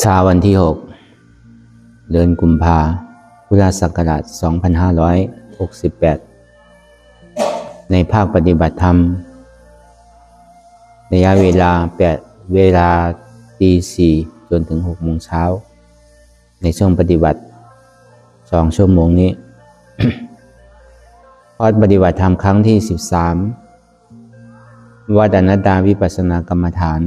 เช้าวันที่6เดือนกุมภาพุทธศักราช2568ในภาคปฏิบัติธรรมระยะเวลาตี 4จนถึง6 โมงเช้าในช่วงปฏิบัติ2 ชั่วโมงนี้ คอร์สปฏิบัติธรรมครั้งที่13วัดอนัตตาวิปัสสนากรรมฐาน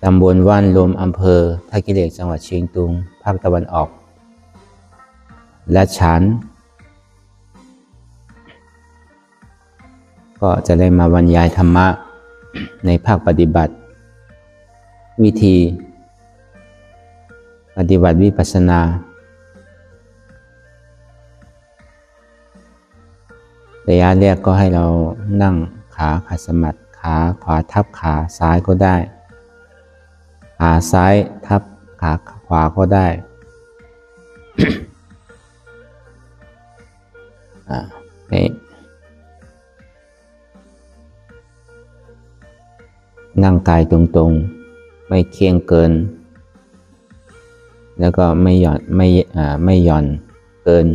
ตำบลว่านลมอำเภอท่าขี้เหล็กจังหวัดเชียงตุงภาคตะวันออกและฉันก็จะได้มาบรรยายธรรมะในภาคปฏิบัติวิธีปฏิบัติวิปัสสนาระยะแรกก็ให้เรานั่งขาขัดสมาธิขาขวาทับขาซ้ายก็ได้ขาซ้ายทับขาขวาก็ได้ นั่งกายตรงๆไม่เคียงเกินแล้วก็ไม่หย่อนเกิน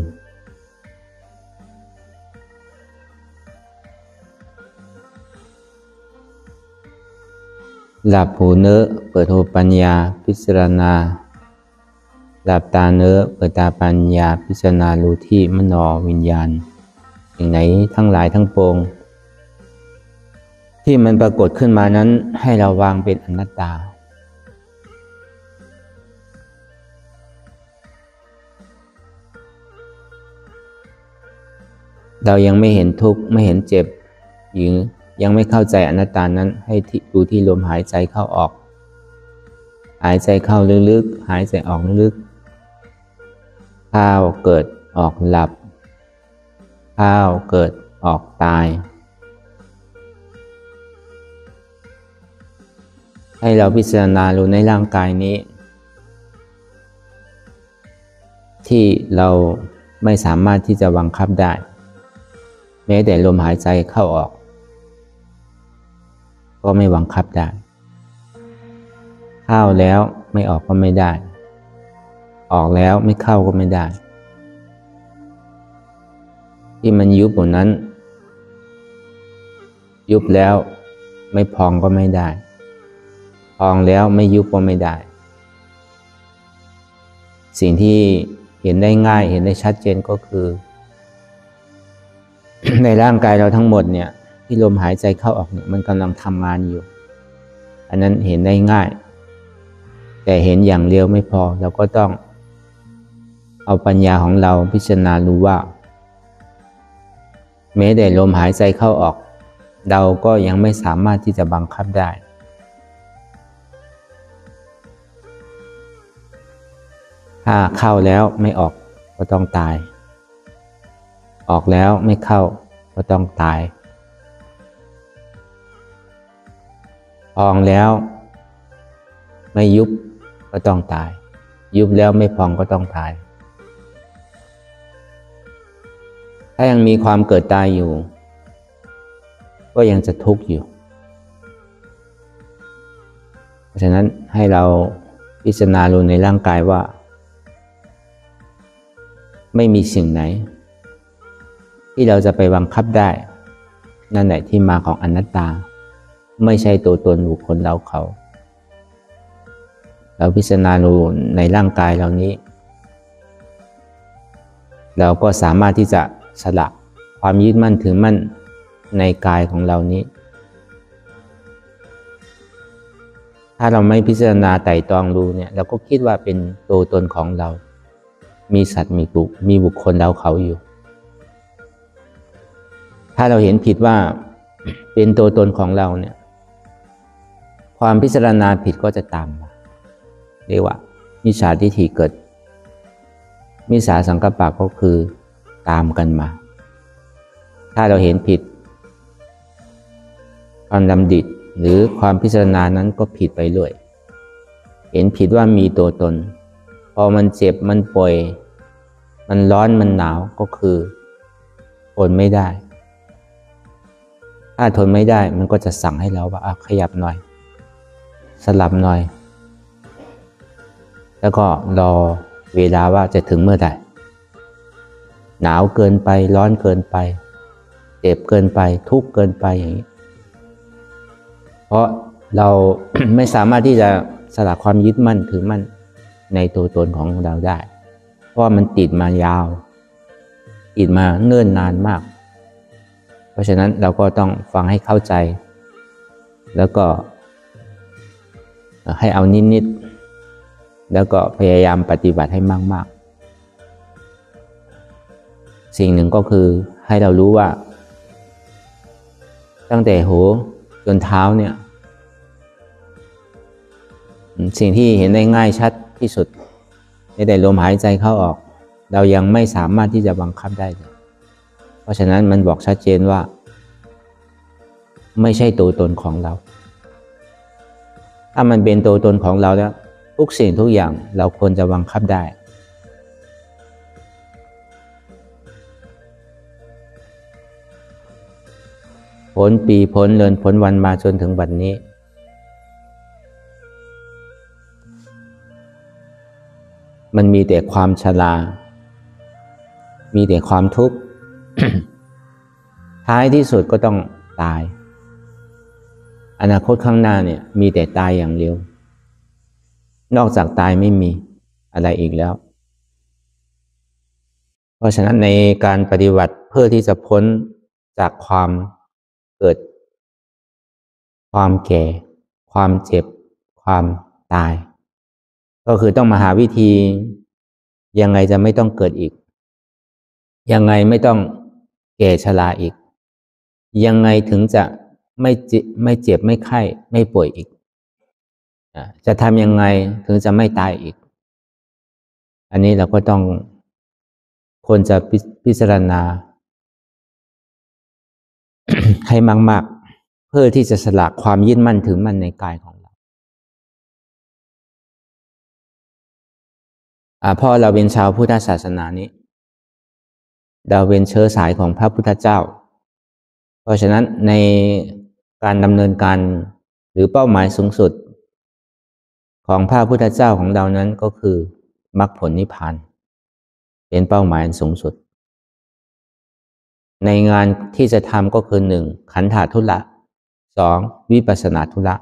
หลับหูเนื้อเปิดหูปัญญาพิจารณาหลับตาเนื้อเปิดตาปัญญาพิจารณารู้ที่มโนวิญญาณอย่างไหนทั้งหลายทั้งปวงที่มันปรากฏขึ้นมานั้นให้เราวางเป็นอนัตตาเรายังไม่เห็นทุกข์ไม่เห็นเจ็บหรือยังไม่เข้าใจอนัตตานั้นให้ดูที่ลมหายใจเข้าออกหายใจเข้าลึกๆหายใจออกลึกๆเข้าเกิดออกหลับเข้าเกิดออกตายให้เราพิจารณารู้ในร่างกายนี้ที่เราไม่สามารถที่จะบังคับได้แม้แต่ลมหายใจเข้าออกก็ไม่บังคับได้เข้าแล้วไม่ออกก็ไม่ได้ออกแล้วไม่เข้าก็ไม่ได้ที่มันยุบหมดนั้นยุบแล้วไม่พองก็ไม่ได้พองแล้วไม่ยุบก็ไม่ได้สิ่งที่เห็นได้ง่ายเห็นได้ชัดเจนก็คือ ในร่างกายเราทั้งหมดเนี่ยที่ลมหายใจเข้าออกเนี่ยมันกำลังทำงานอยู่อันนั้นเห็นได้ง่ายแต่เห็นอย่างเดียวไม่พอเราก็ต้องเอาปัญญาของเราพิจารณารู้ว่าแม้แต่ลมหายใจเข้าออกเราก็ยังไม่สามารถที่จะบังคับได้ถ้าเข้าแล้วไม่ออกก็ต้องตายออกแล้วไม่เข้าก็ต้องตายพองแล้วไม่ยุบก็ต้องตายยุบแล้วไม่พองก็ต้องตายถ้ายังมีความเกิดตายอยู่ก็ยังจะทุกข์อยู่เพราะฉะนั้นให้เราพิจารณารู้ในร่างกายว่าไม่มีสิ่งไหนที่เราจะไปบังคับได้นั่นแหละที่มาของอนัตตาไม่ใช่ตัวตนบุคคลเราเขาเราพิจารณาดูในร่างกายเรานี้เราก็สามารถที่จะสละความยึดมั่นถือมั่นในกายของเรานี้ถ้าเราไม่พิจารณาไตร่ตรองดูเนี่ยเราก็คิดว่าเป็นตัวตนของเรามีสัตว์มีบุคคลเราเขาอยู่ถ้าเราเห็นผิดว่าเป็นตัวตนของเราเนี่ยความพิจารณาผิดก็จะตามมาเรียกว่ามิจฉาทิฏฐิเกิดมิจฉาสังกัปปะก็คือตามกันมาถ้าเราเห็นผิดความดำดิหรือความพิจารณานั้นก็ผิดไปเรื่อยเห็นผิดว่ามีตัวตนพอมันเจ็บมันป่วยมันร้อนมันหนาวก็คือทนไม่ได้ ถ้าทนไม่ได้มันก็จะสั่งให้เราว่าขยับหน่อยสลับหน่อยแล้วก็รอเวลาว่าจะถึงเมื่อใดหนาวเกินไปร้อนเกินไปเจ็บเกินไปทุกข์เกินไปอย่างนี้เพราะเรา ไม่สามารถที่จะสละความยึดมั่นถือมั่นในตัวตนของเราได้เพราะมันติดมายาวติดมาเนิ่นนานมากเพราะฉะนั้นเราก็ต้องฟังให้เข้าใจแล้วก็ให้เอานิดๆแล้วก็พยายามปฏิบัติให้มากๆสิ่งหนึ่งก็คือให้เรารู้ว่าตั้งแต่หัวจนเท้าเนี่ยสิ่งที่เห็นได้ง่ายชัดที่สุดในแต่ลมหายใจเข้าออกเรายังไม่สามารถที่จะบังคับได้เลยเพราะฉะนั้นมันบอกชัดเจนว่าไม่ใช่ตัวตนของเราถ้ามันเป็นตัวตนของเราแล้วทุกสิ่งทุกอย่างเราควรจะบังคับได้พ้นปีพ้นเดือนพ้นวันมาจนถึงวันนี้มันมีแต่ความชรามีแต่ความทุกข์ ท้ายที่สุดก็ต้องตายอนาคตข้างหน้าเนี่ยมีแต่ตายอย่างเดียวนอกจากตายไม่มีอะไรอีกแล้วเพราะฉะนั้นในการปฏิบัติเพื่อที่จะพ้นจากความเกิดความแก่ความเจ็บความตายก็คือต้องมาหาวิธียังไงจะไม่ต้องเกิดอีกยังไงไม่ต้องแก่ชราอีกยังไงถึงจะไม่เจ็บไม่ไข้ไม่ป่วยอีกจะทำยังไงถึงจะไม่ตายอีกอันนี้เราก็ต้องควรจะพิจารณา ให้มากๆเพื่อที่จะสละความยึดมั่นถือมั่นในกายของเราเพราะเราเป็นชาวพุทธศาสนานี้เราเป็นเชื้อสายของพระพุทธเจ้าเพราะฉะนั้นในการดำเนินการหรือเป้าหมายสูงสุดของพระพุทธเจ้าของเรานั้นก็คือมรรคผลนิพพานเป็นเป้าหมายสูงสุดในงานที่จะทำก็คือ 1. ขันธธุระ 2. วิปัสสนาธุระ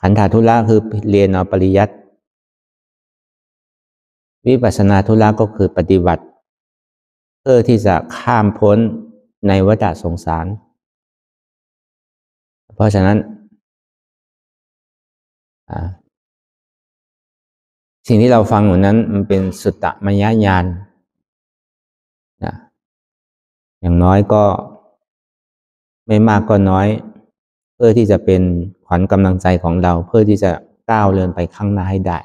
ขันธธุระคือเรียนเอาปริยัติวิปัสสนาธุระก็คือปฏิบัติเพื่อที่จะข้ามพ้นในวัฏสงสารเพราะฉะนั้นสิ่งที่เราฟังอยู่นั้นมันเป็นสุตตมยญาณอย่างน้อยก็ไม่มากก็น้อยเพื่อที่จะเป็นขวัญกำลังใจของเราเพื่อที่จะก้าวเดินไปข้างหน้าให้ได้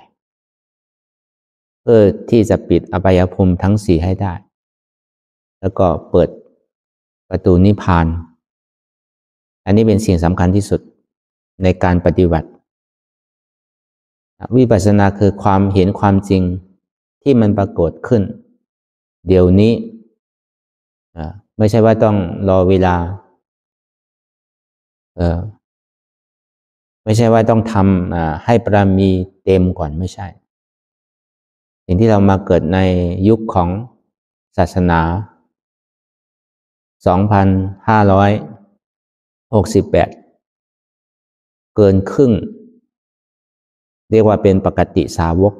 เพื่อที่จะปิดอบายภูมิทั้ง4ให้ได้แล้วก็เปิดประตูนิพพานอันนี้เป็นสิ่งสำคัญที่สุดในการปฏิบัติวิปัสสนาคือความเห็นความจริงที่มันปรากฏขึ้นเดี๋ยวนี้ไม่ใช่ว่าต้องรอเวลาไม่ใช่ว่าต้องทำให้บารมีเต็มก่อนไม่ใช่สิ่งที่เรามาเกิดในยุคของศาสนา2568เกินครึ่งเรียกว่าเป็นปกติสาวก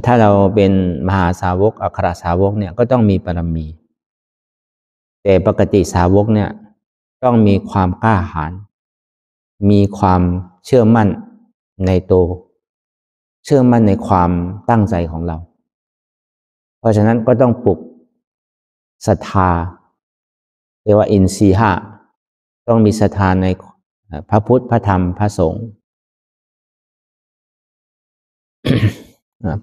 ถ้าเราเป็นมหาสาวกอัครสาวกเนี่ยก็ต้องมีบารมีแต่ปกติสาวกเนี่ยต้องมีความกล้าหาญมีความเชื่อมั่นในตัวเชื่อมั่นในความตั้งใจของเราเพราะฉะนั้นก็ต้องปลุกศรัทธาเรียกว่าอินทรีย์ห้าต้องมีศรัทธาในพระพุทธพระธรรมพระสงฆ์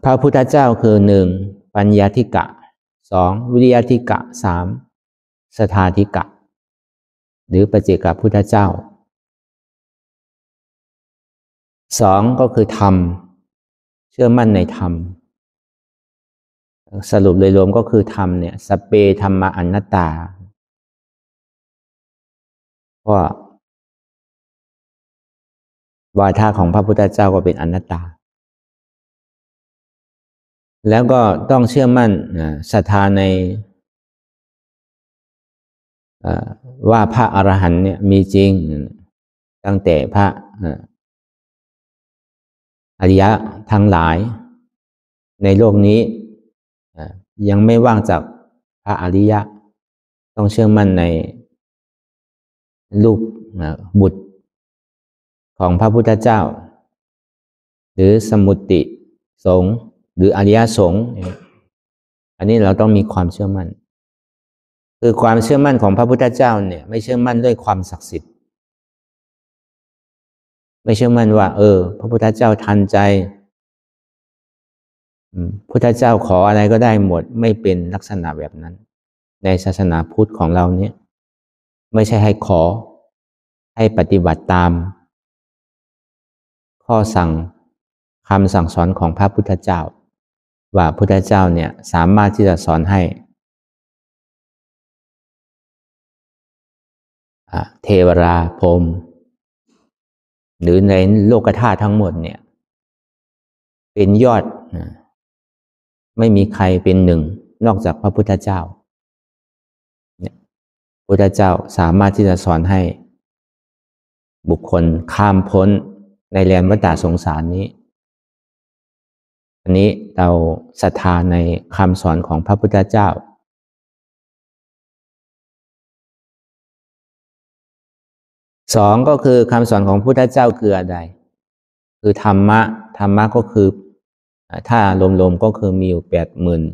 พระพุทธเจ้าคือ 1. ปัญญาธิกะ 2. วิริยธิกะ 3. ศรัทธาธิกะหรือปัจเจกพุทธเจ้า 2. ก็คือธรรมเชื่อมั่นในธรรม สรุปโดยรวมก็คือธรรมเนี่ยสเปธัมมะอนัตตาเพราะวาทะของพระพุทธเจ้าก็เป็นอนัตตาแล้วก็ต้องเชื่อมั่นศรัทธาในว่าพระอรหันต์เนี่ยมีจริงตั้งแต่พระอริยะทั้งหลายในโลกนี้ยังไม่ว่างจากพระอริยะต้องเชื่อมั่นในรูปบุตรของพระพุทธเจ้าหรือสมุติสงฆ์หรืออริยสงฆ์อันนี้เราต้องมีความเชื่อมั่นคือความเชื่อมั่นของพระพุทธเจ้าเนี่ยไม่เชื่อมั่นด้วยความศักดิ์สิทธิ์ไม่เชื่อมั่นว่าพระพุทธเจ้าทันใจพุทธเจ้าขออะไรก็ได้หมดไม่เป็นลักษณะแบบนั้นในศาสนาพุทธของเราเนี่ยไม่ใช่ให้ขอให้ปฏิบัติตามข้อสั่งคำสั่งสอนของพระพุทธเจ้าว่าพุทธเจ้าเนี่ยสามารถที่จะสอนให้เทวราพรหมหรือในโลกธาตุทั้งหมดเนี่ยเป็นยอดไม่มีใครเป็นหนึ่งนอกจากพระพุทธเจ้าเนี่ยพุทธเจ้าสามารถที่จะสอนให้บุคคลข้ามพ้นในแดนวัฏสงสารนี้อันนี้เราศรัทธาในคำสอนของพระพุทธเจ้าสองก็คือคำสอนของพระพุทธเจ้าคืออะไรคือธรรมะก็คือถ้ารวมๆก็คือมีอยู่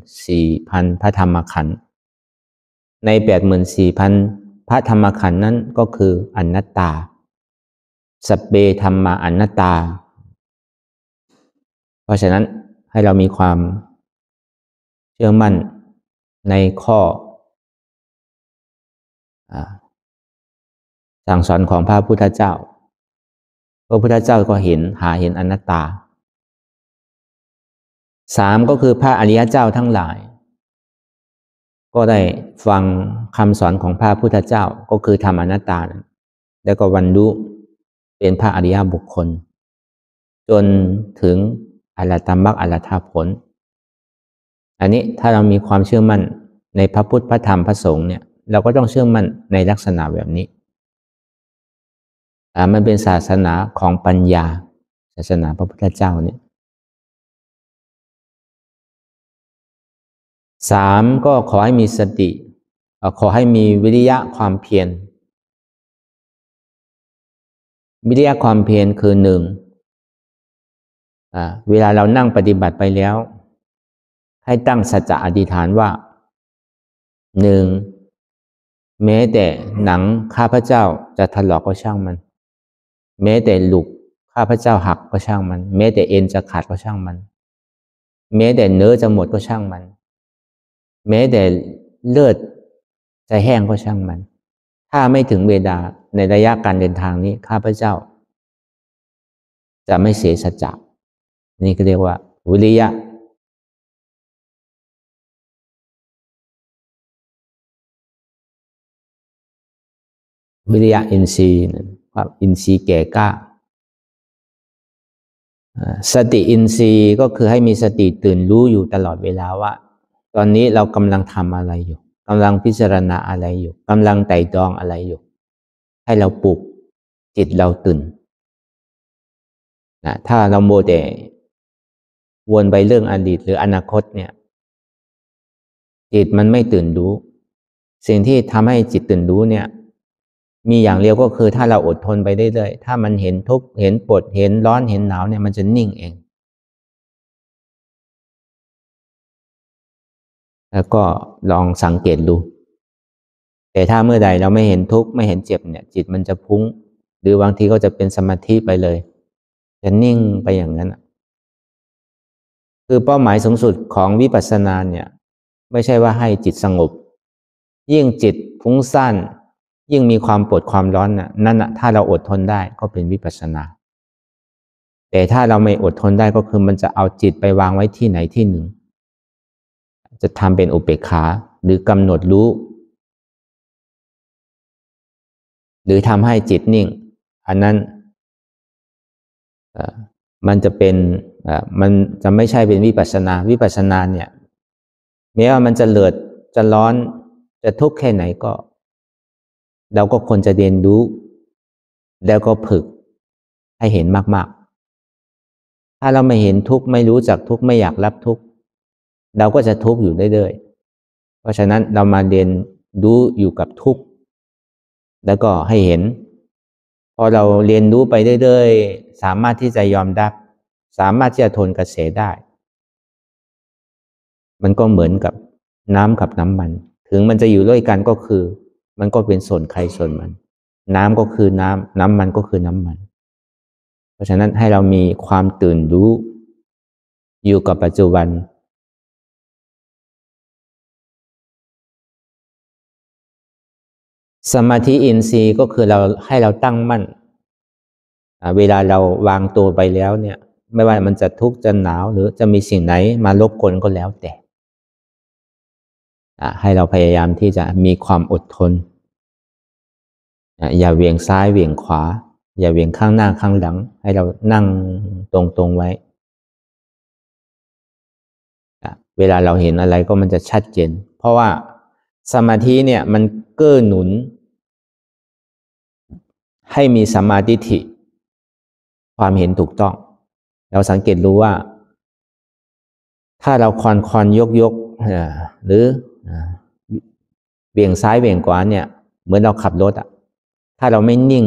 84,000 พระธรรมขันธ์ใน84,000 พระธรรมขันธ์นั้นก็คืออนัตตาสเปธัมมะอนัตตาเพราะฉะนั้นให้เรามีความเชื่อมั่นในข้อสั่งสอนของพระพุทธเจ้าพระพุทธเจ้าก็เห็นอนัตตาสามก็คือพระอริยเจ้าทั้งหลายก็ได้ฟังคำสอนของพระพุทธเจ้าก็คือธรรมอนัตตาแล้วก็บรรลุเป็นพระอริยบุคคลจนถึงอรหัตมรรคอรหัตผลอันนี้ถ้าเรามีความเชื่อมั่นในพระพุทธพระธรรมพระสงฆ์เนี่ยเราก็ต้องเชื่อมั่นในลักษณะแบบนี้มันเป็นศาสนาของปัญญาศาสนาพระพุทธเจ้าเนี่ยสามก็ขอให้มีสติขอให้มีวิริยะความเพียรวิริยะความเพียรคือหนึ่งเวลาเรานั่งปฏิบัติไปแล้วให้ตั้งสัจจะอธิษฐานว่าหนึ่งแม้แต่หนังข้าพเจ้าจะถลอกก็ช่างมันแม้แต่หลุกข้าพเจ้าหักก็ช่างมันแม้แต่เอ็นจะขาดก็ช่างมันแม้แต่เนื้อจะหมดก็ช่างมันแม้แต่เลือดจะแห้งก็ช่างมันถ้าไม่ถึงเวลาในระยะการเดินทางนี้ข้าพเจ้าจะไม่เสียสัจจะนี่ก็เรียกว่าวิริยะอินทรีย์ความอินทรีย์แก่กล้าสติอินทรีย์ก็คือให้มีสติตื่นรู้อยู่ตลอดเวลาว่าตอนนี้เรากำลังทำอะไรอยู่กำลังพิจารณาอะไรอยู่กำลังไตร่ตรองอะไรอยู่ให้เราปลุกจิตเราตื่นถ้าเราโมแต่วนไปเรื่องอดีตหรืออนาคตเนี่ยจิตมันไม่ตื่นรู้สิ่งที่ทำให้จิตตื่นรู้เนี่ยมีอย่างเดียวก็คือถ้าเราอดทนไปเรื่อยๆถ้ามันเห็นทุกข์เห็นปวดเห็นร้อนเห็นหนาวเนี่ยมันจะนิ่งเองแล้วก็ลองสังเกตดูแต่ถ้าเมื่อใดเราไม่เห็นทุกข์ไม่เห็นเจ็บเนี่ยจิตมันจะพุ้งหรือบางทีก็จะเป็นสมาธิไปเลยจะนิ่งไปอย่างนั้นคือเป้าหมายสูงสุดของวิปัสสนาเนี่ยไม่ใช่ว่าให้จิตสงบยิ่งจิตฟุ้งซ่านยิ่งมีความปวดความร้อนนั่นถ้าเราอดทนได้ก็เป็นวิปัสสนาแต่ถ้าเราไม่อดทนได้ก็คือมันจะเอาจิตไปวางไว้ที่ไหนที่หนึ่ง จะทำเป็นอุเบกขาหรือกำหนดรู้หรือทำให้จิตนิ่งอันนั้นมันจะเป็นมันจะไม่ใช่เป็นวิปัสสนาวิปัสสนาเนี่ยแม้ว่ามันจะเลิศจะร้อนจะทุกข์แค่ไหนก็เราก็ควรจะเรียนรู้แล้วก็ฝึกให้เห็นมากๆถ้าเราไม่เห็นทุกข์ไม่รู้จักทุกข์ไม่อยากรับทุกข์เราก็จะทุกข์อยู่เรื่อยๆเพราะฉะนั้นเรามาเรียนรู้อยู่กับทุกข์แล้วก็ให้เห็นพอเราเรียนรู้ไปเรื่อยๆสามารถที่จะยอมรับสามารถที่จะทนกระแสได้มันก็เหมือนกับน้ำกับน้ำมันถึงมันจะอยู่ด้วยกันก็คือมันก็เป็นส่วนใครส่วนมันน้ำก็คือน้ำน้ำมันก็คือน้ำมันเพราะฉะนั้นให้เรามีความตื่นรู้อยู่กับปัจจุบันสมาธิอินทรีย์ก็คือเราให้เราตั้งมั่นเวลาเราวางตัวไปแล้วเนี่ยไม่ว่ามันจะทุกข์จะหนาวหรือจะมีสิ่งไหนมารบกวนก็แล้วแต่ให้เราพยายามที่จะมีความอดทนอย่าเวียงซ้ายเวียงขวาอย่าเวียงข้างหน้าข้างหลังให้เรานั่งตรงๆไว้เวลาเราเห็นอะไรก็มันจะชัดเจนเพราะว่าสมาธิเนี่ยมันเกื้อหนุนให้มีสัมมาทิฏฐิความเห็นถูกต้องเราสังเกตรู้ว่าถ้าเราคอนยกหรือเบี่ยงซ้ายเบี่ยงขวาเนี่ยเหมือนเราขับรถถ้าเราไม่นิ่ง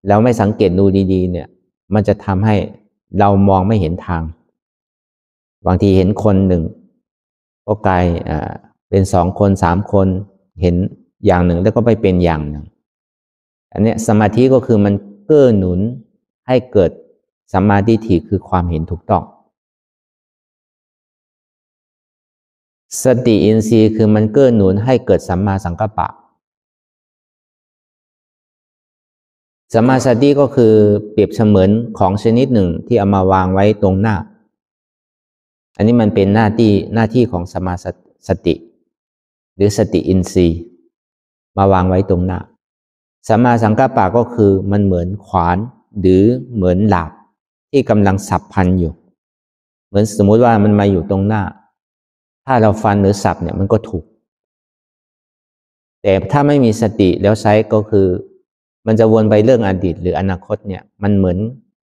แล้วไม่สังเกตดูดีๆเนี่ยมันจะทำให้เรามองไม่เห็นทางบางทีเห็นคนหนึ่งก็กลายเป็น2 คน3 คนเห็นอย่างหนึ่งแล้วก็ไปเป็นอย่างหนึ่งอันนี้สมาธิก็คือมันเกื้อหนุนให้เกิดสัมมาทิฏฐิคือความเห็นถูกต้องสติอินทรีย์คือมันเกื้อหนุนให้เกิดสัมมาสังกัปปะสัมมาสติก็คือเปรียบเสมือนของชนิดหนึ่งที่เอามาวางไว้ตรงหน้าอันนี้มันเป็นหน้าที่ของสัมมาสติหรือสติอินทรีย์มาวางไว้ตรงหน้าสัมมาสังกัปปะก็คือมันเหมือนขวานหรือเหมือนหลาบที่กำลังสับพันอยู่เหมือนสมมุติว่ามันมาอยู่ตรงหน้าถ้าเราฟันหรือสับเนี่ยมันก็ถูกแต่ถ้าไม่มีสติแล้วใช้ก็คือมันจะวนไปเรื่องอดีตหรืออนาคตเนี่ยมันเหมือน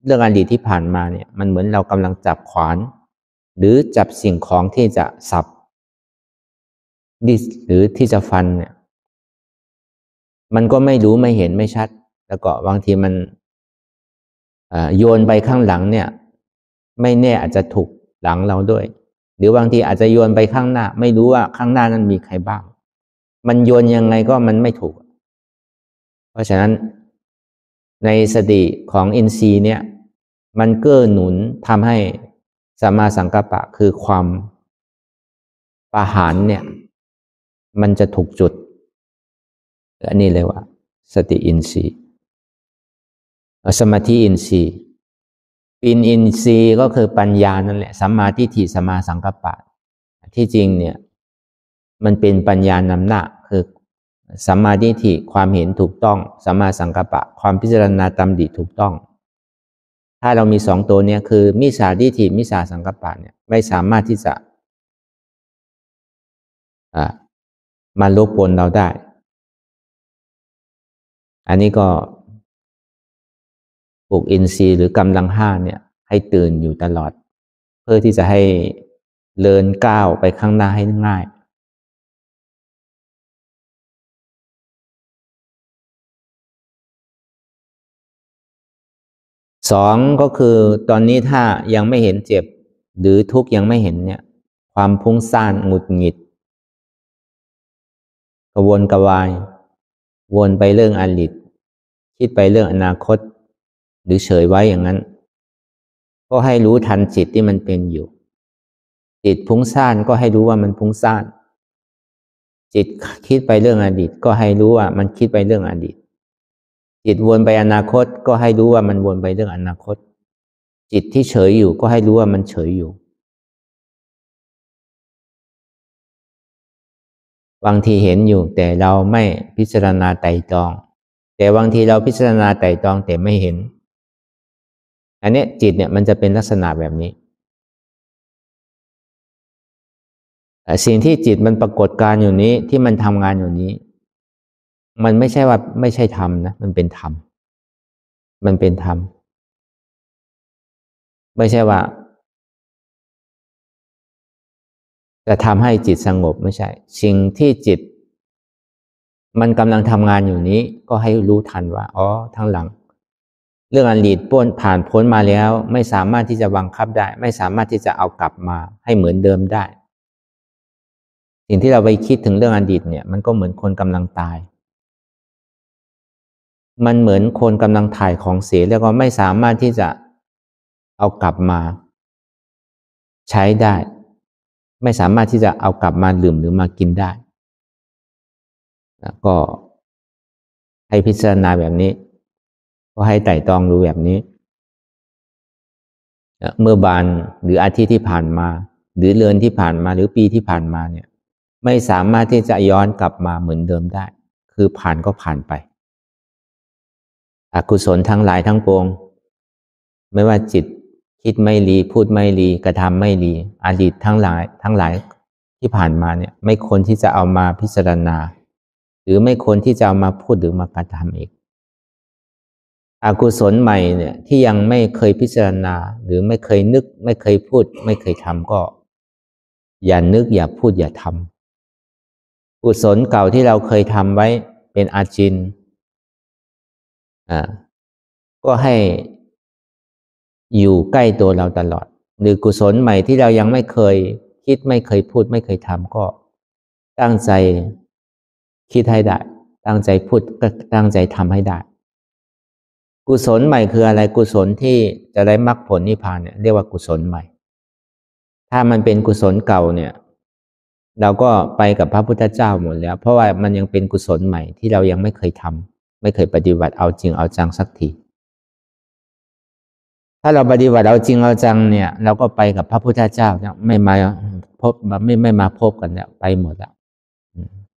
เรื่องอดีตที่ผ่านมาเนี่ยมันเหมือนเรากำลังจับขวานหรือจับสิ่งของที่จะสับหรือที่จะฟันเนี่ยมันก็ไม่รู้ไม่เห็นไม่ชัดแล้วก็บางทีมันโยนไปข้างหลังเนี่ยไม่แน่อาจจะถูกหลังเราด้วยหรือบางทีอาจจะโยนไปข้างหน้าไม่รู้ว่าข้างหน้านั้นมีใครบ้างมันโยนยังไงก็มันไม่ถูกเพราะฉะนั้นในสติของอินทรีย์เนี่ยมันเกื้อหนุนทำให้สัมมาสังกัปปะคือความปหานเนี่ยมันจะถูกจุดอันนี้เลยว่าสติอินทรีย์สมาธิอินทรีย์ปินอินทรีย์ก็คือปัญญานั่นแหละสัมมาทิฏฐิสัมมาสังกัปปะที่จริงเนี่ยมันเป็นปัญญานำหน้าคือสัมมาทิฏฐิความเห็นถูกต้องสัมมาสังกัปปะความพิจารณาตามดีถูกต้องถ้าเรามี2 ตัวเนี่ยคือมิจฉาทิฏฐิมิจฉาสังกัปปะเนี่ยไม่สามารถที่จะมารบกวนเราได้อันนี้ก็ปลุกอินทรีย์หรือกำลัง5เนี่ยให้ตื่นอยู่ตลอดเพื่อที่จะให้เดินก้าวไปข้างหน้าให้ง่าย2ก็คือตอนนี้ถ้ายังไม่เห็นเจ็บหรือทุกข์ยังไม่เห็นเนี่ยความพุ่งซ่านหงุดหงิดกระวนกระวายวนไปเรื่องอดีตคิดไปเรื่องอนาคตหรือเฉยไว้อย่างนั้นก็ให้รู้ทันจิตที่มันเป็นอยู่จิตพุ่งซ่านก็ให้รู้ว่ามันพุ่งซ่านจิตคิดไปเรื่องอดีตก็ให้รู้ว่ามันคิดไปเรื่องอดีตจิตวนไปอนาคตก็ให้รู้ว่ามันวนไปเรื่องอนาคตจิตที่เฉยอยู่ก็ให้รู้ว่ามันเฉยอยู่ บางทีเห็นอยู่แต่เราไม่พิจารณาไตร่ตรองแต่บางทีเราพิจารณาไตร่ตรองแต่ไม่เห็นอันนี้จิตเนี่ยมันจะเป็นลักษณะแบบนี้สิ่งที่จิตมันปรากฏการอยู่นี้ที่มันทำงานอยู่นี้มันไม่ใช่ว่าไม่ใช่ธรรมนะมันเป็นธรรมมันเป็นธรรมไม่ใช่ว่าจะทำให้จิตสงบไม่ใช่สิ่งที่จิตมันกำลังทำงานอยู่นี้ก็ให้รู้ทันว่าอ๋อทั้งหลังเรื่องอดีตผ่านพ้นมาแล้วไม่สามารถที่จะบังคับได้ไม่สามารถที่จะเอากลับมาให้เหมือนเดิมได้สิ่งที่เราไปคิดถึงเรื่องอดีตเนี่ยมันก็เหมือนคนกำลังตายมันเหมือนคนกำลังถ่ายของเสียแล้วก็ไม่สามารถที่จะเอากลับมาใช้ได้ไม่สามารถที่จะเอากลับมาดื่มหรือมากินได้แล้วก็ให้พิจารณาแบบนี้ก็ให้ไตร่ตรองรู้แบบนี้เมื่อบานหรืออาทิตย์ที่ผ่านมาหรือเดือนที่ผ่านมาหรือปีที่ผ่านมาเนี่ยไม่สามารถที่จะย้อนกลับมาเหมือนเดิมได้คือผ่านก็ผ่านไปอกุศลทั้งหลายทั้งปวงไม่ว่าจิตคิดไม่ดีพูดไม่ดีกระทำไม่ดีอดีตทั้งหลายที่ผ่านมาเนี่ยไม่ควรที่จะเอามาพิจารณาหรือไม่ควรที่จะเอามาพูดหรือมากระทำอีกอกุศลใหม่เนี่ยที่ยังไม่เคยพิจารณาหรือไม่เคยนึกไม่เคยพูดไม่เคยทำก็อย่านึกอย่าพูดอย่าทำกุศลเก่าที่เราเคยทำไว้เป็นอาจินก็ให้อยู่ใกล้ตัวเราตลอดหรือกุศลใหม่ที่เรายังไม่เคยคิดไม่เคยพูดไม่เคยทำก็ตั้งใจคิดให้ได้ตั้งใจพูดก็ตั้งใจทำให้ได้กุศลใหม่คืออะไรกุศลที่จะได้มรรคผลนิพพานเนี่ยเรียกว่ากุศลใหม่ถ้ามันเป็นกุศลเก่าเนี่ยเราก็ไปกับพระพุทธเจ้าหมดแล้วเพราะว่ามันยังเป็นกุศลใหม่ที่เรายังไม่เคยทำไม่เคยปฏิบัติเอาจริงเอาจังสักทีถ้าเราปฏิบัติเอาจริงเอาจังเนี่ยเราก็ไปกับพระพุทธเจ้าเนี่ยไม่มาพบไม่มาพบกันเนี่ยไปหมดแล้ว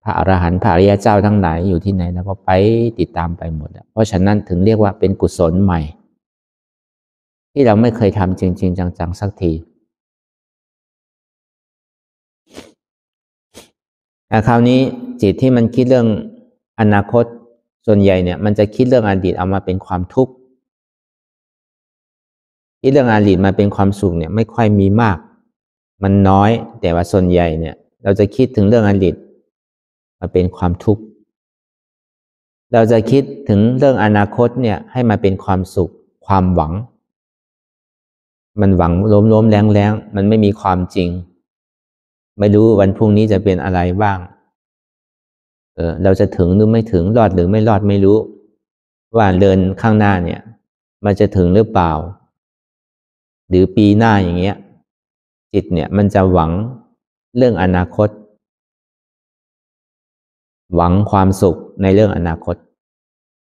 พระอรหันต์พระอริยเจ้าทั้งหลายอยู่ที่ไหนเราก็ไปติดตามไปหมดแล้วเพราะฉะนั้นถึงเรียกว่าเป็นกุศลใหม่ที่เราไม่เคยทำจริงๆจังๆสักทีคราวนี้จิตที่มันคิดเรื่องอนาคตส่วนใหญ่เนี่ยมันจะคิดเรื่องอดีตเอามาเป็นความทุกข์คิดเรื่องอดีตมาเป็นความสุขเนี่ยไม่ค่อยมีมากมันน้อยแต่ว่าส่วนใหญ่เนี่ยเราจะคิดถึงเรื่องอดีตมาเป็นความทุกข์เราจะคิดถึงเรื่องอนาคตเนี่ยให้มาเป็นความสุขความหวังมันหวังล้มแรงมันไม่มีความจริงไม่รู้วันพรุ่งนี้จะเป็นอะไรบ้างเราจะถึงหรือไม่ถึงรอดหรือไม่รอดไม่รู้ว่าเดินข้างหน้าเนี่ยมันจะถึงหรือเปล่าหรือปีหน้าอย่างเงี้ยจิตเนี่ยมันจะหวังเรื่องอนาคตหวังความสุขในเรื่องอนาคต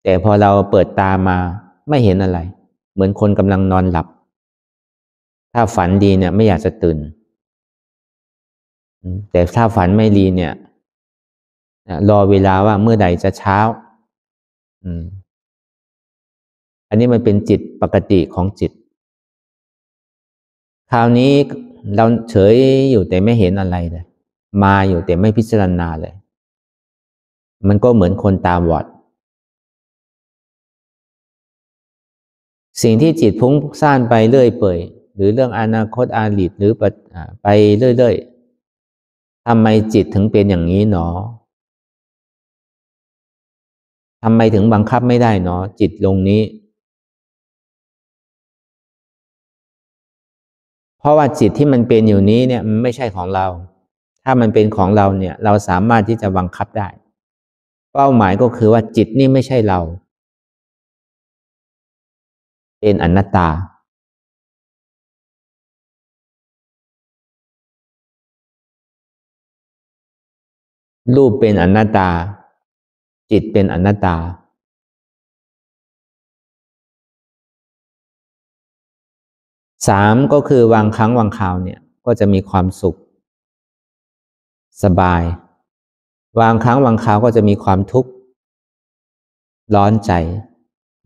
แต่พอเราเปิดตามาไม่เห็นอะไรเหมือนคนกำลังนอนหลับถ้าฝันดีเนี่ยไม่อยากจะตื่นแต่ถ้าฝันไม่ดีเนี่ยรอเวลาว่าเมื่อใดจะเช้าอันนี้มันเป็นจิตปกติของจิตคราวนี้เราเฉยอยู่แต่ไม่เห็นอะไรเลยมาอยู่แต่ไม่พิจารณาเลยมันก็เหมือนคนตาบอดสิ่งที่จิตพุ่งซ่านไปเรื่อยเปื่อยหรือเรื่องอนาคตอดีตหรือไปเรื่อยๆทำไมจิตถึงเป็นอย่างนี้หนอทำไมถึงบังคับไม่ได้หนอจิตลงนี้เพราะว่าจิตที่มันเป็นอยู่นี้เนี่ยมันไม่ใช่ของเราถ้ามันเป็นของเราเนี่ยเราสามารถที่จะบังคับได้เป้าหมายก็คือว่าจิตนี่ไม่ใช่เราเป็นอนัตตารูปเป็นอนัตตาจิตเป็นอนัตตาสามก็คือวางครั้งวางคราวเนี่ยก็จะมีความสุขสบาย บางครั้งบางคราวก็จะมีความทุกข์ร้อนใจ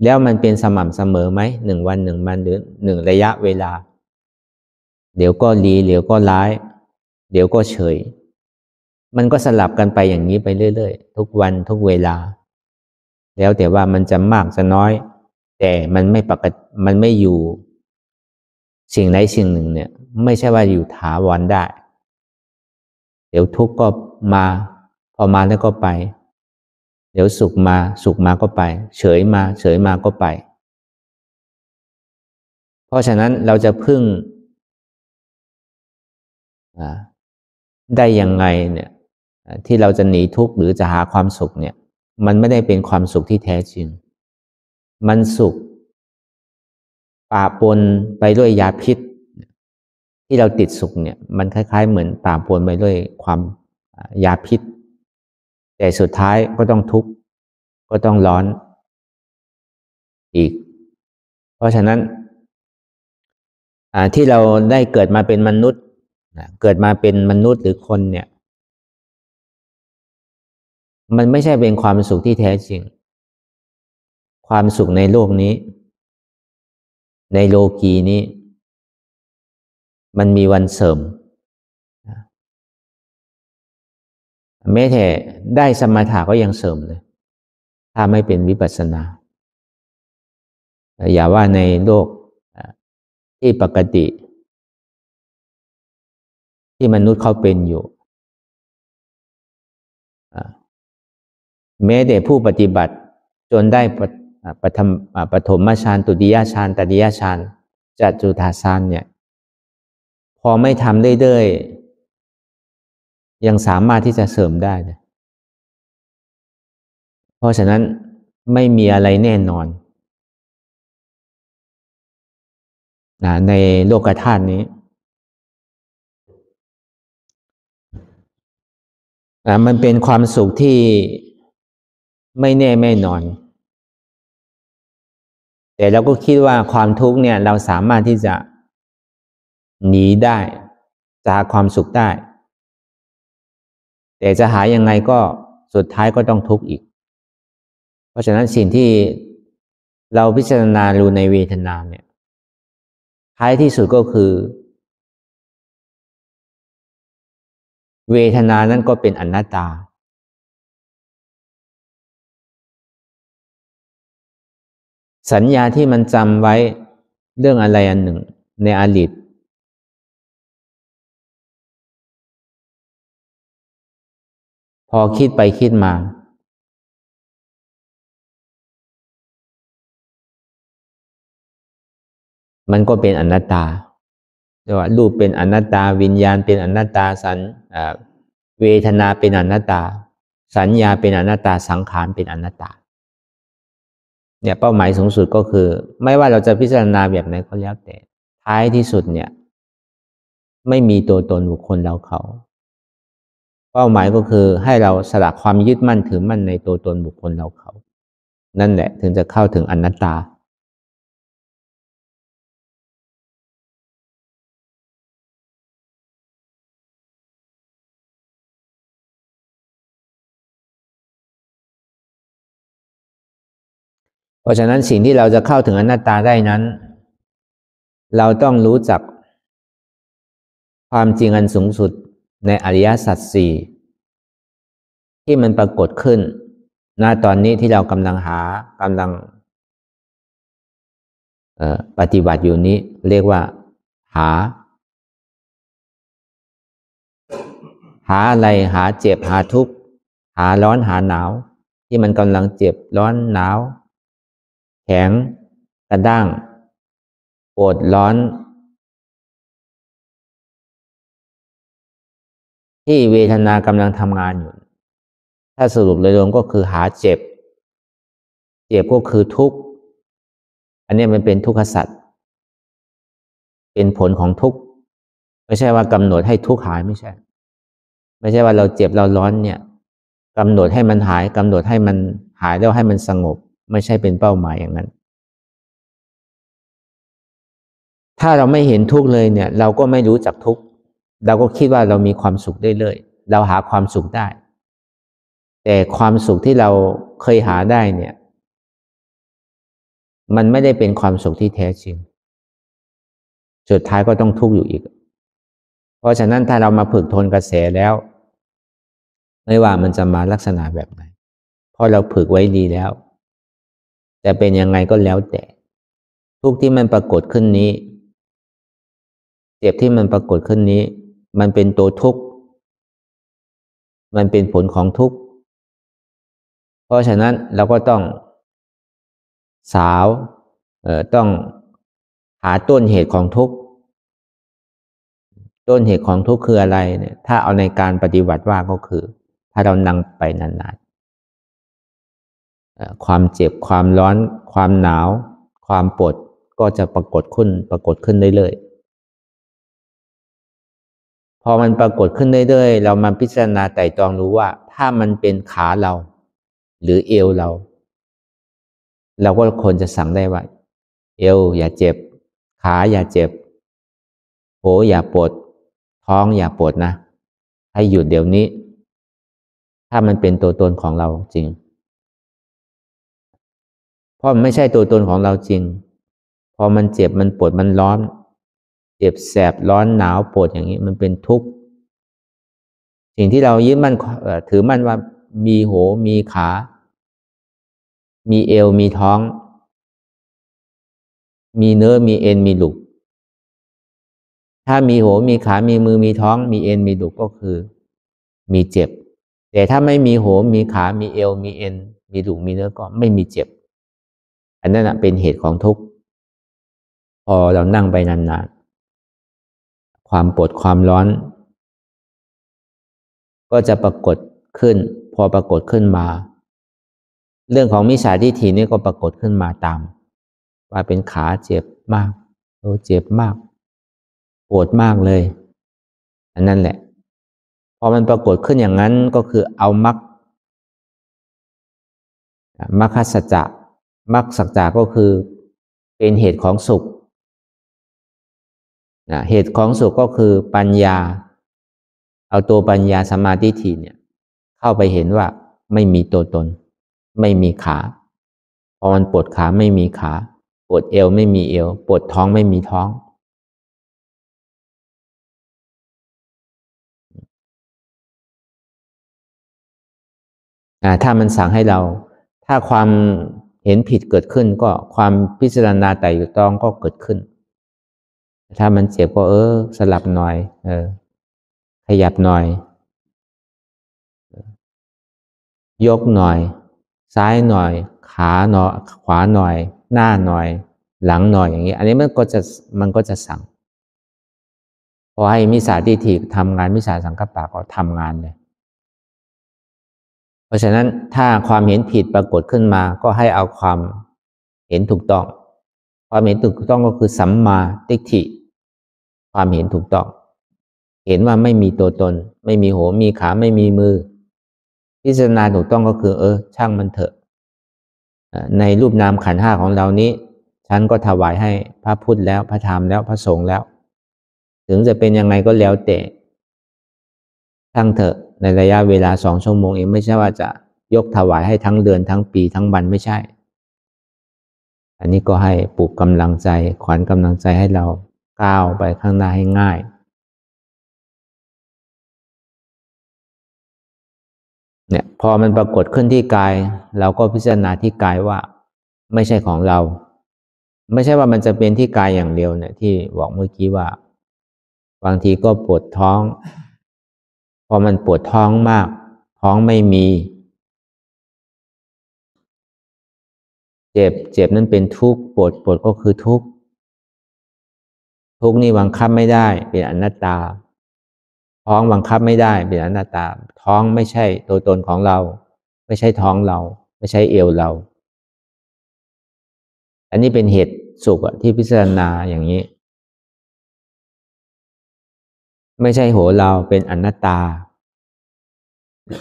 แล้วมันเป็นสม่ำเสมอไหม1 วัน 1 วันหรือ1 ระยะเวลาเดี๋ยวก็ดีเดี๋ยวก็ร้ายเดี๋ยวก็เฉยมันก็สลับกันไปอย่างนี้ไปเรื่อยๆทุกวันทุกเวลาแล้วแต่ว่ามันจะมากจะน้อยแต่มันไม่ปกติมันไม่อยู่สิ่งใดสิ่งหนึ่งเนี่ยไม่ใช่ว่าอยู่ถาวรได้เดี๋ยวทุกข์ก็มาพอมาแล้วก็ไปเดี๋ยวสุขมาก็ไปเฉยมาก็ไปเพราะฉะนั้นเราจะพึ่งได้ยังไงเนี่ยที่เราจะหนีทุกข์หรือจะหาความสุขเนี่ยมันไม่ได้เป็นความสุขที่แท้จริงมันสุขปะปนไปด้วยยาพิษที่เราติดสุขเนี่ยมันคล้ายๆเหมือนปะปนไปด้วยความยาพิษแต่สุดท้ายก็ต้องทุกข์ก็ต้องร้อนอีกเพราะฉะนั้นที่เราได้เกิดมาเป็นมนุษย์เกิดมาเป็นมนุษย์หรือคนเนี่ยมันไม่ใช่เป็นความสุขที่แท้จริงความสุขในโลกนี้ในโลกีนี้มันมีวันเสื่อมแม้แต่ได้สมถะก็ยังเสื่อมเลยถ้าไม่เป็นวิปัสสนาอย่าว่าในโลกที่ปกติที่มนุษย์เขาเป็นอยู่แม้แต่ผู้ปฏิบัติจนได้ปฐมฌานตุติยฌานตติยฌานจตุตถฌานเนี่ยพอไม่ทำเรื่อยๆยังสามารถที่จะเสริมได้เลยเพราะฉะนั้นไม่มีอะไรแน่นอนในโลกธาตุนี้มันเป็นความสุขที่ไม่แน่ไม่นอนแต่เราก็คิดว่าความทุกข์เนี่ยเราสามารถที่จะหนีได้จากความสุขได้แต่จะหายังไงก็สุดท้ายก็ต้องทุกข์อีกเพราะฉะนั้นสิ่งที่เราพิจารณาดูในเวทนาเนี่ยท้ายที่สุดก็คือเวทนานั้นก็เป็นอนัตตาสัญญาที่มันจำไว้เรื่องอะไรอันหนึ่งในอดีตพอคิดไปคิดมามันก็เป็นอนัตตาเรียกว่ารูปเป็นอนัตตาวิญญาณเป็นอนัตตาเวทนาเป็นอนัตตาสัญญาเป็นอนัตตาสังขารเป็นอนัตตาเนี่ยเป้าหมายสูงสุดก็คือไม่ว่าเราจะพิจารณาแบบไหนก็แล้วแต่ท้ายที่สุดเนี่ยไม่มีตัวตนบุคคลเราเขาเป้าหมายก็คือให้เราสละความยึดมั่นถือมั่นในตัวตนบุคคลเราเขานั่นแหละถึงจะเข้าถึงอนัตตาเพราะฉะนั้นสิ่งที่เราจะเข้าถึงอนัตตาได้นั้นเราต้องรู้จักความจริงอันสูงสุดในอริยสัจสี่ที่มันปรากฏขึ้นณตอนนี้ที่เรากำลังปฏิบัติอยู่นี้เรียกว่าหาอะไรหาเจ็บหาทุกข์หาร้อนหาหนาวที่มันกำลังเจ็บร้อนหนาวแข็งกระด้างปวดร้อนที่เวทนากำลังทำงานอยู่ถ้าสรุปโดยรวมก็คือหาเจ็บก็คือทุกข์อันนี้มันเป็นทุกขสัจเป็นผลของทุกข์ไม่ใช่ว่ากำหนดให้ทุกข์หายไม่ใช่ว่าเราเจ็บเราร้อนเนี่ยกำหนดให้มันหายกำหนดให้มันหายแล้วให้มันสงบไม่ใช่เป็นเป้าหมายอย่างนั้นถ้าเราไม่เห็นทุกข์เลยเนี่ยเราก็ไม่รู้จักทุกข์เราก็คิดว่าเรามีความสุขได้เลยเราหาความสุขได้ แต่ความสุขที่เราเคยหาได้เนี่ยมันไม่ได้เป็นความสุขที่แท้จริงสุดท้ายก็ต้องทุกข์อยู่อีกเพราะฉะนั้นถ้าเรามาฝึกทนกระแสแล้วไม่ว่ามันจะมาลักษณะแบบไหนเพราะเราฝึกไว้ดีแล้วจะเป็นยังไงก็แล้วแต่ทุกข์ที่มันปรากฏขึ้นนี้เจ็บที่มันปรากฏขึ้นนี้มันเป็นตัวทุกข์มันเป็นผลของทุกข์เพราะฉะนั้นเราก็ต้องสาวต้องหาต้นเหตุของทุกข์ต้นเหตุของทุกข์คืออะไรเนี่ยถ้าเอาในการปฏิบัติว่าก็คือถ้าเรานั่งไปนานๆความเจ็บความร้อนความหนาวความปวดก็จะปรากฏขึ้นเรื่อยๆพอมันปรากฏขึ้นเรื่อยๆเรามาพิจารณาไตร่ตรองรู้ว่าถ้ามันเป็นขาเราหรือเอวเราก็ควรจะสั่งได้ว่าเอวอย่าเจ็บขาอย่าเจ็บโหอย่าปวดท้องอย่าปวดนะให้หยุดเดี๋ยวนี้ถ้ามันเป็นตัวตนของเราจริงเพราะมันไม่ใช่ตัวตนของเราจริงพอมันเจ็บมันปวดมันร้อนเจ็บแสบร้อนหนาวปวดอย่างนี้มันเป็นทุกข์สิ่งที่เรายึดมั่นถือมั่นว่ามีโหมีขามีเอวมีท้องมีเนื้อมีเอ็นมีหลุกถ้ามีโหมีขามีมือมีท้องมีเอ็นมีหลุกก็คือมีเจ็บแต่ถ้าไม่มีโหมีขามีเอวมีเอ็นมีหลุกมีเนื้อก็ไม่มีเจ็บอันนั้นเป็นเหตุของทุกข์พอเรานั่งไปนานๆความปวดความร้อนก็จะปรากฏขึ้นพอปรากฏขึ้นมาเรื่องของมิจฉาทิฏฐินี่ก็ปรากฏขึ้นมาตามว่าเป็นขาเจ็บมากโอ้เจ็บมากปวดมากเลยอันนั้นแหละพอมันปรากฏขึ้นอย่างนั้นก็คือเอามรรคสัจจะมรรคสัจจะก็คือเป็นเหตุของสุขเหตุของสุขก็คือปัญญาเอาตัวปัญญาสัมมาทิฏฐิเนี่ยเข้าไปเห็นว่าไม่มีตัวตนไม่มีขาพอมันปวดขาไม่มีขาปวดเอวไม่มีเอวปวดท้องไม่มีท้องถ้ามันสั่งให้เราถ้าความเห็นผิดเกิดขึ้นก็ความพิจารณาไตร่ตรองก็เกิดขึ้นถ้ามันเจ็บก็สลับหน่อยขยับหน่อยยกหน่อยซ้ายหน่อยขาหน่อยขวาหน่อยหน้าหน่อยหลังหน่อยอย่างนี้อันนี้มันก็จะสั่งพอให้มิจฉาทิฏฐิทำงานมิจฉาสังกัปปะก็ทำงานเลยเพราะฉะนั้นถ้าความเห็นผิดปรากฏขึ้นมาก็ให้เอาความเห็นถูกต้องความเห็นถูกต้องก็คือสัมมาทิฏฐิความเห็นถูกต้องเห็นว่าไม่มีตัวตนไม่มีหัวมีขาไม่มีมือพิจารณาถูกต้องก็คือช่างมันเถอะในรูปนามขันธ์ห้าของเรานี้ฉันก็ถวายให้พระพุทธแล้วพระธรรมแล้วพระสงฆ์แล้วถึงจะเป็นยังไงก็แล้วแต่ช่างเถอะในระยะเวลา2 ชั่วโมงเองไม่ใช่ว่าจะยกถวายให้ทั้งเดือนทั้งปีทั้งวันไม่ใช่อันนี้ก็ให้ปลุกกำลังใจขวัญกำลังใจให้เราก้าวไปข้างหน้าให้ง่ายเนี่ยพอมันปรากฏขึ้นที่กายเราก็พิจารณาที่กายว่าไม่ใช่ของเราไม่ใช่ว่ามันจะเป็นที่กายอย่างเดียวเนี่ยที่บอกเมื่อกี้ว่าบางทีก็ปวดท้องพอมันปวดท้องมากท้องไม่มีเจ็บนั่นเป็นทุกข์ปวดก็คือทุกข์ทุกข์นี่บังคับไม่ได้เป็นอนัตตาท้องบังคับไม่ได้เป็นอนัตตาท้องไม่ใช่ตัวตนของเราไม่ใช่ท้องเราไม่ใช่เอวเราอันนี้เป็นเหตุสุขที่พิจารณาอย่างนี้ไม่ใช่โหเราเป็นอนัตตา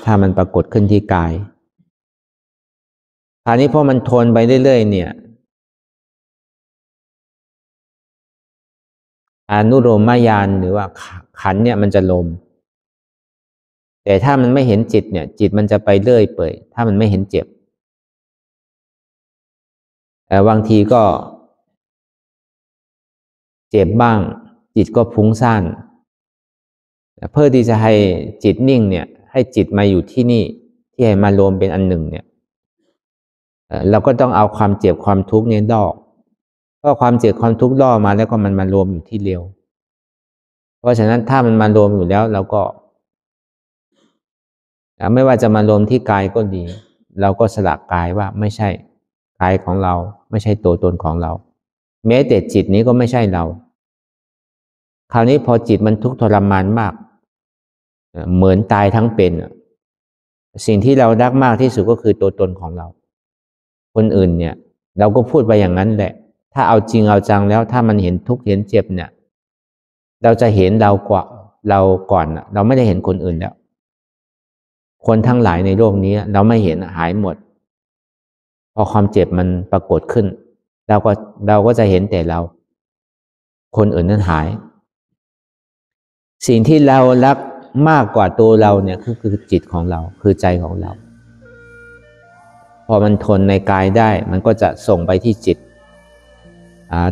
ถ้ามันปรากฏขึ้นที่กายคราวนี้พอมันทนไปเรื่อยๆเนี่ยอนุโลมญาณหรือว่าขันธ์เนี่ยมันจะลม แต่ถ้ามันไม่เห็นจิตเนี่ยจิตมันจะไปเรื่อยเปื่อยถ้ามันไม่เห็นเจ็บ แต่บางทีก็เจ็บบ้างจิตก็ฟุ้งซ่านเพื่อที่จะให้จิตนิ่งเนี่ยให้จิตมาอยู่ที่นี่ที่ให้มารวมเป็นอันหนึ่งเนี่ยเราก็ต้องเอาความเจ็บความทุกข์เนี่ยล่อเพราะความเจ็บความทุกข์ล่อมาแล้วก็มันมารวมอยู่ที่เดียวเพราะฉะนั้นถ้ามันมารวมอยู่แล้วเราก็ไม่ว่าจะมารวมที่กายก็ดีเราก็สละกายว่าไม่ใช่กายของเราไม่ใช่ตัวตนของเราแม้แต่จิตนี้ก็ไม่ใช่เราคราวนี้พอจิตมันทุกข์ทรมานมากเหมือนตายทั้งเป็นสิ่งที่เรารักมากที่สุดก็คือตัวตนของเราคนอื่นเนี่ยเราก็พูดไปอย่างนั้นแหละถ้าเอาจริงเอาจังแล้วถ้ามันเห็นทุกข์เห็นเจ็บเนี่ยเราจะเห็นเราก่อนเราไม่ได้เห็นคนอื่นแล้วคนทั้งหลายในโลกนี้เราไม่เห็นหายหมดพอความเจ็บมันปรากฏขึ้นเราก็จะเห็นแต่เราคนอื่นนั้นหายสิ่งที่เรารักมากกว่าตัวเราเนี่ยคือจิตของเราคือใจของเราพอมันทนในกายได้มันก็จะส่งไปที่จิต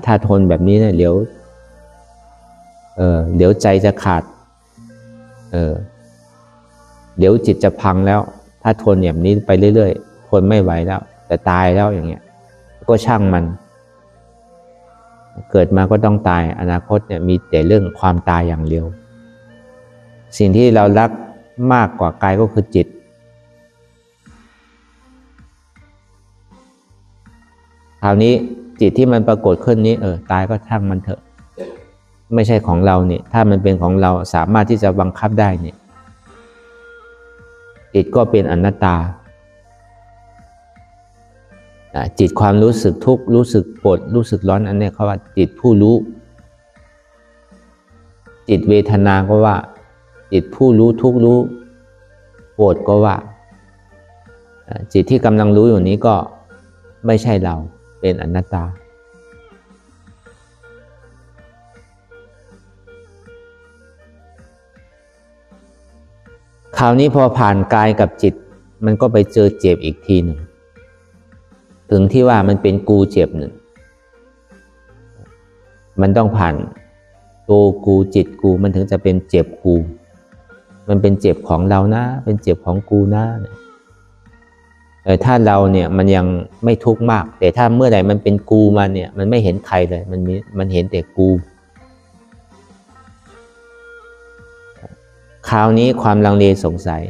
ถ้าทนแบบนี้เนี่ยเดี๋ยวใจจะขาดเดี๋ยวจิตจะพังแล้วถ้าทนแบบนี้ไปเรื่อยๆทนไม่ไหวแล้วแต่ตายแล้วอย่างเงี้ยก็ช่างมันเกิดมาก็ต้องตายอนาคตเนี่ยมีแต่เรื่องความตายอย่างเดียวสิ่งที่เรารักมากกว่ากายก็คือจิตคราวนี้จิตที่มันปรากฏขึ้นนี้ตายก็ช่างมันเถอะไม่ใช่ของเราเนี่ยถ้ามันเป็นของเราสามารถที่จะบังคับได้เนี่ยจิตก็เป็นอนัตตาจิตความรู้สึกทุกข์รู้สึกปวดรู้สึกร้อนอันนี้เขาว่าจิตผู้รู้จิตเวทนาก็ว่าจิตผู้รู้ทุกข์รู้ปวดก็ว่าจิตที่กำลังรู้อยู่นี้ก็ไม่ใช่เราเป็นอนัตตาคราวนี้พอผ่านกายกับจิตมันก็ไปเจอเจ็บอีกทีหนึ่งถึงที่ว่ามันเป็นกูเจ็บหนึ่งมันต้องผ่านตัวกูจิตกูมันถึงจะเป็นเจ็บกูมันเป็นเจ็บของเรานะเป็นเจ็บของกูนะถ้าเราเนี่ยมันยังไม่ทุกข์มากแต่ถ้าเมื่อไหร่มันเป็นกูมาเนี่ยมันไม่เห็นใครเลยมันเห็นแต่กูคราวนี้ความลังเลสงสัย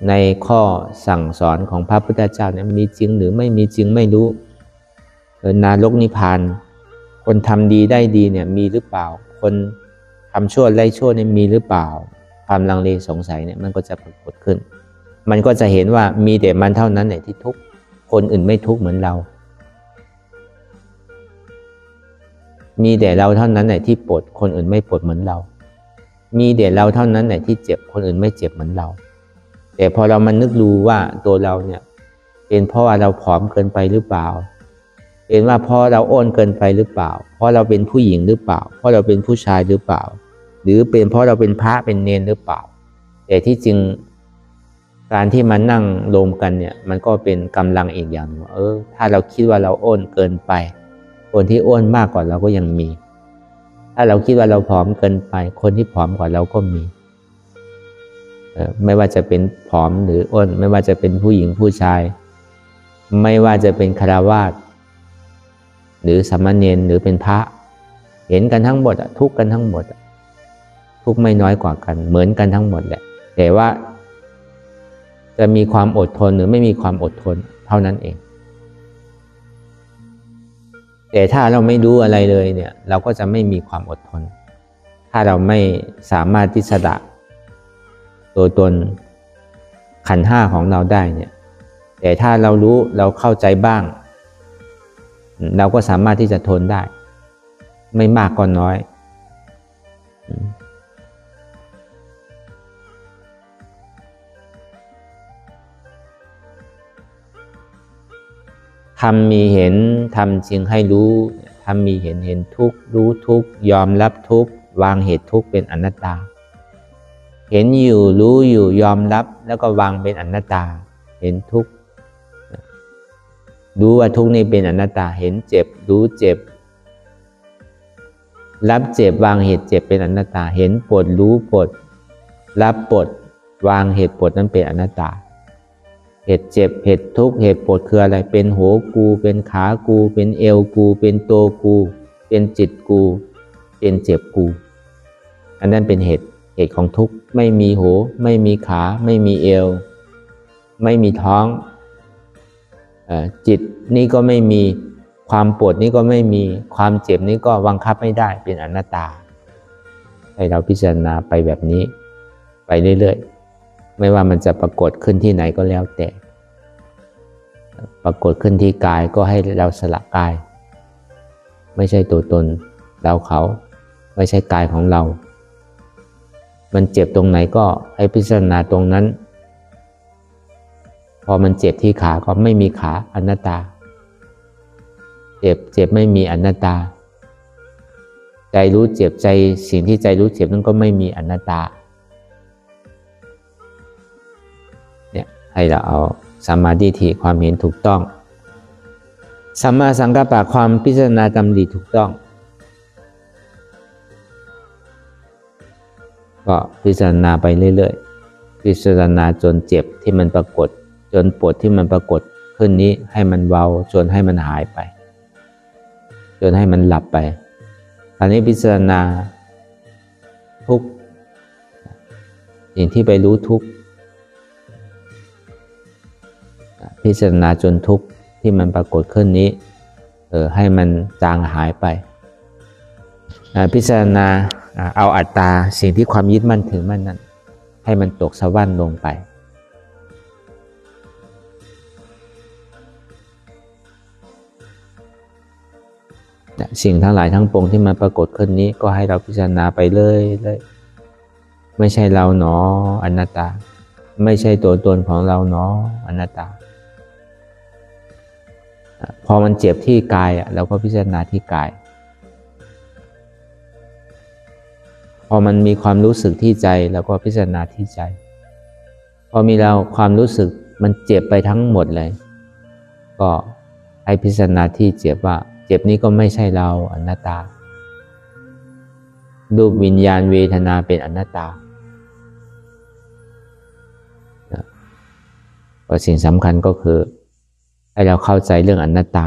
ในข้อสั่งสอนของพระพุทธเจ้าเนี่ยมีจริงหรือไม่มีจริงไม่รู้นรกนิพพานคนทำดีได้ดีเนี่ยมีหรือเปล่าคนทำชั่วไล่ชั่วเนี่ยมีหรือเปล่าความลังเลสงสัยเนี่ยมันก็จะปรากฏขึ้นมันก็จะเห็นว่ามีแต่มันเท่านั้นเนี่ยที่ทุกข์คนอื่นไม่ทุกข์เหมือนเรามีแต่เราเท่านั้นเนี่ยที่ปวดคนอื่นไม่ปวดเหมือนเรามีแต่เราเท่านั้นเนี่ยที่เจ็บคนอื่นไม่เจ็บเหมือนเราแต่พอเรามานึกดูว่าตัวเราเนี่ยเป็นเพราะว่าเราผอมเกินไปหรือเปล่าเป็นว่าเพราะเราอ้วนเกินไปหรือเปล่าเพราะเราเป็นผู้หญิงหรือเปล่าเพราะเราเป็นผู้ชายหรือเปล่าหรือเป็นเพราะเราเป็นพระเป็นเณรหรือเปล่าแต่ที่จริงการที่มานั่งรวมกันเนี่ยมันก็เป็นกำลังอีกอย่างถ้าเราคิดว่าเราอ้วนเกินไปคนที่อ้วนมากกว่าเราก็ยังมีถ้าเราคิดว่าเราผอมเกินไปคนที่ผอมกว่าเราก็มีไม่ว่าจะเป็นผอมหรืออ้วนไม่ว่าจะเป็นผู้หญิงผู้ชายไม่ว่าจะเป็นฆราวาสหรือสามเณรหรือเป็นพระเห็นกันทั้งหมดทุกข์กันทั้งหมดทุกข์ไม่น้อยกว่ากันเหมือนกันทั้งหมดแหละแต่ว่าจะมีความอดทนหรือไม่มีความอดทนเท่านั้นเองแต่ถ้าเราไม่รู้อะไรเลยเนี่ยเราก็จะไม่มีความอดทนถ้าเราไม่สามารถที่จะละตัวตนขันธ์ห้าของเราได้เนี่ยแต่ถ้าเรารู้เราเข้าใจบ้างเราก็สามารถที่จะทนได้ไม่มากก็น้อยทำมีเห็นทำจริงให้รู้ทำมีเห็นทุกข์รู้ทุกข์ยอมรับทุกข์วางเหตุทุกข์เป็นอนัตตา เห็นอยู่รู้อยู่ยอมรับแล้วก็วางเป็นอนัตตาเห็นทุกข์รู้ว่าทุกข์นี่เป็นอนัตตาเห็นเจ็บรู้เจ็บรับเจ็บวางเหตุเจ็บเป็นอนัตตาเห็นปวดรู้ปวดรับปวดวางเหตุปวดนั้นเป็นอนัตตาเหตุเจ็บเหตุทุกข์เหตุปวดคืออะไรเป็นหัวกูเป็นขากูเป็นเอวกูเป็นตัวกูเป็นจิตกูเป็นเจ็บกูอันนั้นเป็นเหตุของทุกข์ไม่มีหัวไม่มีขาไม่มีเอวไม่มีท้องจิตนี่ก็ไม่มีความปวดนี่ก็ไม่มีความเจ็บนี่ก็บังคับไม่ได้เป็นอนัตตาให้เราพิจารณาไปแบบนี้ไปเรื่อยๆไม่ว่ามันจะปรากฏขึ้นที่ไหนก็แล้วแต่ปรากฏขึ้นที่กายก็ให้เราสละกายไม่ใช่ตัวตนเราเขาไม่ใช่กายของเรามันเจ็บตรงไหนก็ให้พิจารณาตรงนั้นพอมันเจ็บที่ขาก็ไม่มีขาอนัตตาเจ็บไม่มีอนัตตาใจรู้เจ็บใจสิ่งที่ใจรู้เจ็บนั้นก็ไม่มีอนัตตาเนี่ยให้เราเอาสัมมาทิฏฐิความเห็นถูกต้องสัมมาสังกัปปะความพิจารณาดำริถูกต้องก็พิจารณาไปเรื่อยๆพิจารณาจนเจ็บที่มันปรากฏจนปวดที่มันปรากฏขึ้นนี้ให้มันเบาจนให้มันหายไปจนให้มันหลับไปตอนนี้พิจารณาทุกข์สิ่งที่ไปรู้ทุกข์พิจารณาจนทุกข์ที่มันปรากฏขึ้นนี้ให้มันจางหายไปพิจารณาเอาอัตตาสิ่งที่ความยึดมั่นถือมั่นนั้นให้มันตกสวรรค์ลงไปสิ่งทั้งหลายทั้งปวงที่มันปรากฏขึ้นนี้ก็ให้เราพิจารณาไปเลยไม่ใช่เราหนออนัตตาไม่ใช่ตัวตนของเราหนออนัตตาพอมันเจ็บที่กายเราก็พิจารณาที่กายพอมันมีความรู้สึกที่ใจเราก็พิจารณาที่ใจพอมีเราความรู้สึกมันเจ็บไปทั้งหมดเลยก็ให้พิจารณาที่เจ็บว่าเจ็บนี้ก็ไม่ใช่เราอนัตตารูปวิญญาณเวทนาเป็นอนัตตาสิ่งสำคัญก็คือให้เราเข้าใจเรื่องอนัตตา